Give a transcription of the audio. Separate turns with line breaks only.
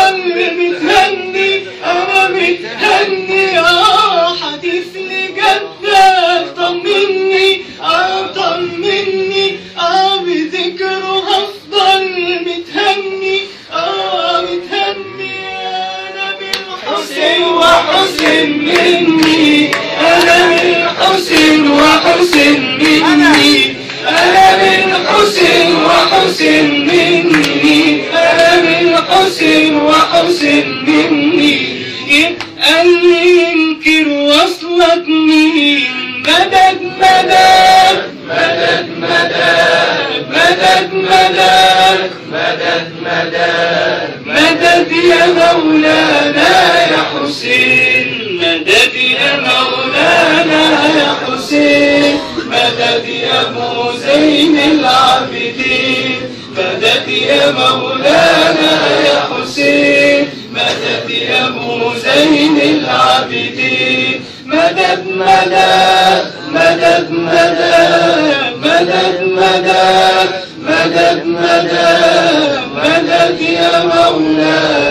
هفضل متهني، أنا متهني. حديث لجدك طمني، طمني. بذكره هفضل متهني، متهني. أنا بالحسين وحسن مني، أنا بالحسين وحسن مني، أنا بالحسين وحسن مني، أنا بالحسين وحسن مني. يبقى اللي ينكر وصلك مين؟ مدد مدد مدد مدد مدد مدد مدد مدد مدد يا مولانا يا حسين، مدد يا مولانا يا حسين، مدد يا ابو زين العابدين، مدد يا مولانا يا حسين، مدد يا ابو زين العابدين. مدد مدد مدد مدد مدد مدد مدد مدد مدد يا مولانا